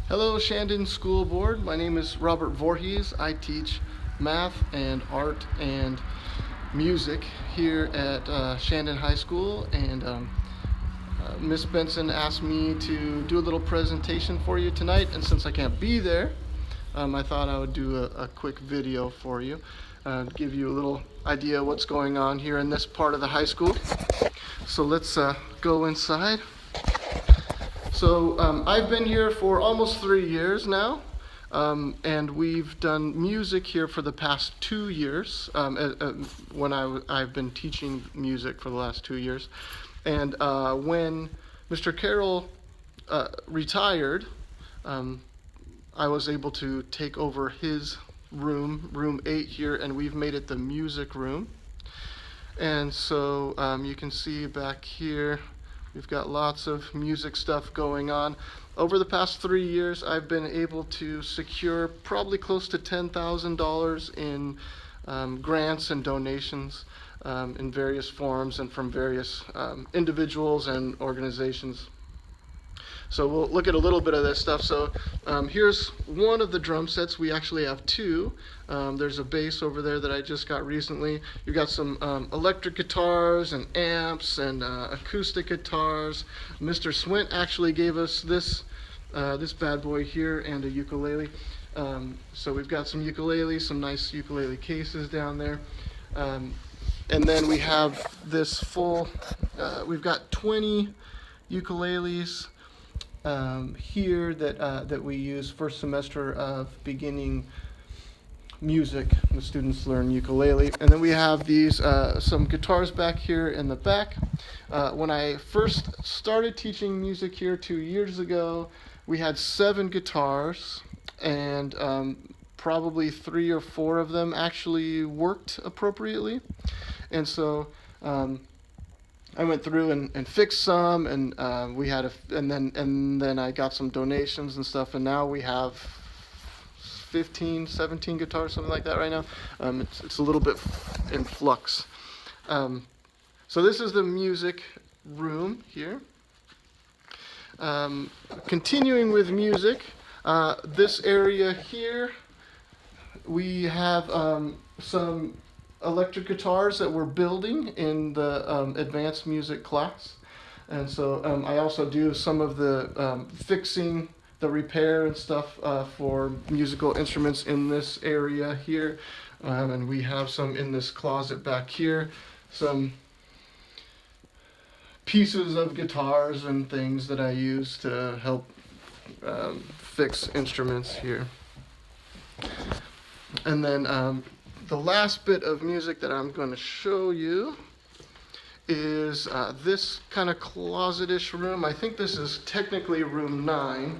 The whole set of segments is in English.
Hello, Shandon School Board. My name is Robert Voorhees. I teach math and art and music here at Shandon High School, and Miss Benson asked me to do a little presentation for you tonight, and since I can't be there, I thought I would do a quick video for you, give you a little idea of what's going on here in this part of the high school. So let's go inside. So I've been here for almost 3 years now, and we've done music here for the past 2 years, when I've been teaching music for the last 2 years. And when Mr. Carroll retired, I was able to take over his room 8 here, and we've made it the music room. And so you can see back here, we've got lots of music stuff going on. Over the past 3 years, I've been able to secure probably close to $10,000 in grants and donations in various forms and from various individuals and organizations. So we'll look at a little bit of this stuff. So here's one of the drum sets. We actually have two. There's a bass over there that I just got recently. You've got some electric guitars and amps and acoustic guitars. Mr. Swint actually gave us this bad boy here and a ukulele. So we've got some ukuleles, some nice ukulele cases down there. And then we have this full, we've got 20 ukuleles here that we use first semester of beginning music. The students learn ukulele, and then we have these some guitars back here in the back. When I first started teaching music here 2 years ago, we had 7 guitars, and probably 3 or 4 of them actually worked appropriately, and so I went through and fixed some, and we had and then I got some donations and stuff, and now we have 15, 17 guitars, something like that right now. It's a little bit in flux. So this is the music room here. Continuing with music, this area here, we have some electric guitars that we're building in the advanced music class, and so I also do some of the fixing, the repair and stuff for musical instruments in this area here, and we have some in this closet back here, some pieces of guitars and things that I use to help fix instruments here. And then the last bit of music that I'm going to show you is this kind of closet-ish room. I think this is technically room 9,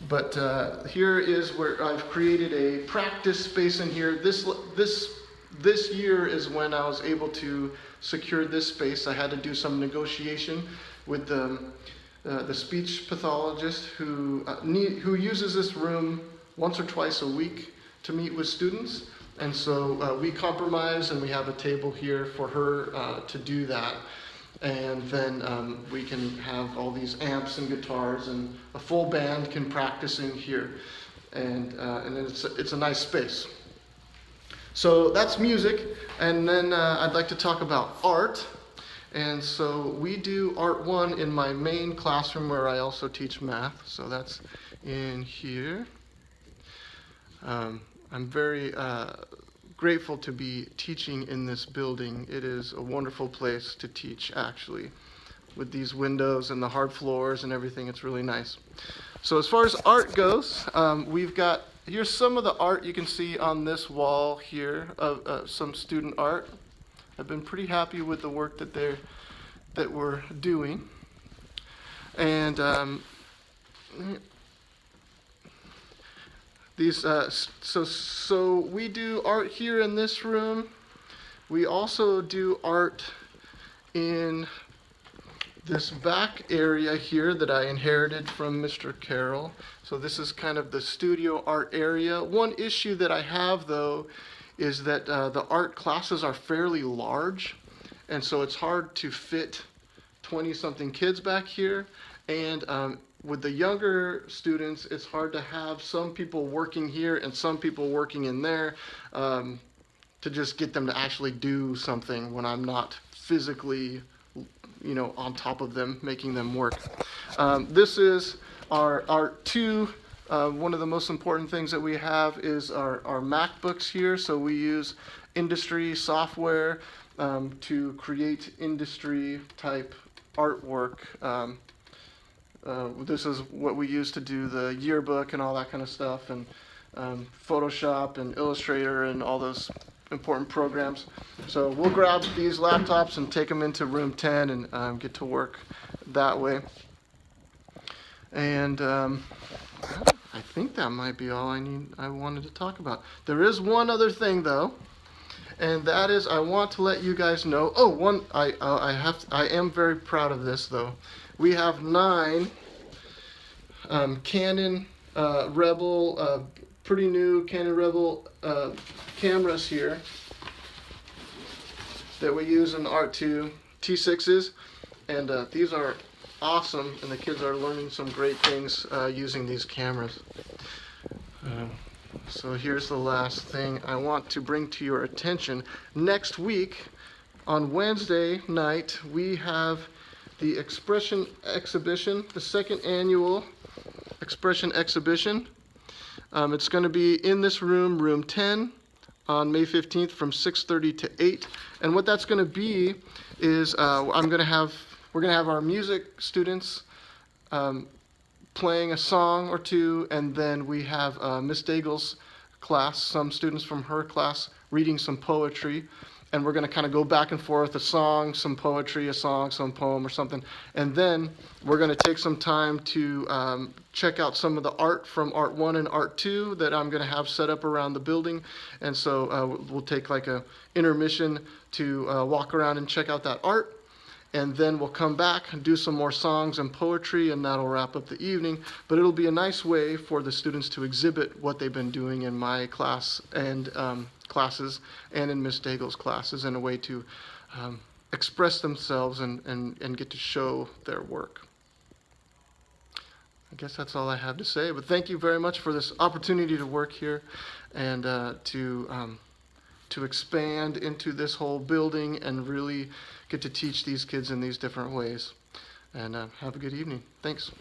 but here is where I've created a practice space in here. This year is when I was able to secure this space. I had to do some negotiation with the speech pathologist who uses this room once or twice a week to meet with students, and so we compromise, and we have a table here for her to do that, and then we can have all these amps and guitars, and a full band can practice in here, and it's a nice space. So that's music, and then I'd like to talk about art. And so we do Art 1 in my main classroom where I also teach math, so that's in here. I'm very grateful to be teaching in this building. It is a wonderful place to teach, actually, with these windows and the hard floors and everything. It's really nice. So as far as art goes, we've got, here's some of the art you can see on this wall here of some student art. I've been pretty happy with the work that we're doing. And these so we do art here in this room. We also do art in this back area here that I inherited from Mr. Carroll. So this is kind of the studio art area. One issue that I have, though, is that the art classes are fairly large, and so it's hard to fit 20-something kids back here, and with the younger students, it's hard to have some people working here and some people working in there, to just get them to actually do something when I'm not physically, on top of them, making them work. This is our two. One of the most important things that we have is our MacBooks here. So we use industry software to create industry type artwork. This is what we use to do the yearbook and all that kind of stuff, and Photoshop and Illustrator and all those important programs. So we'll grab these laptops and take them into room 10 and get to work that way. And I think that might be all I wanted to talk about. There is one other thing though, and that is I want to let you guys know. I am very proud of this though. We have 9 Canon Rebel, pretty new Canon Rebel cameras here that we use in Art 2 T6s, and these are awesome, and the kids are learning some great things using these cameras. So here's the last thing I want to bring to your attention. Next week, on Wednesday night, we have the Expression Exhibition, the second annual Expression Exhibition. It's going to be in this room, room 10, on May 15th from 6:30 to 8. And what that's going to be is we're going to have our music students playing a song or two, and then we have Miss Daigle's class, some students from her class reading some poetry, and we're going to kind of go back and forth, a song, some poetry, a song, some poem or something, and then we're going to take some time to check out some of the art from Art 1 and Art 2 that I'm going to have set up around the building. And so we'll take like a intermission to walk around and check out that art, and then we'll come back and do some more songs and poetry, and that'll wrap up the evening. But it'll be a nice way for the students to exhibit what they've been doing in my class and classes and in Miss Daigle's classes, in a way to express themselves and get to show their work. I guess that's all I have to say, but thank you very much for this opportunity to work here and to expand into this whole building and really get to teach these kids in these different ways. And have a good evening. Thanks.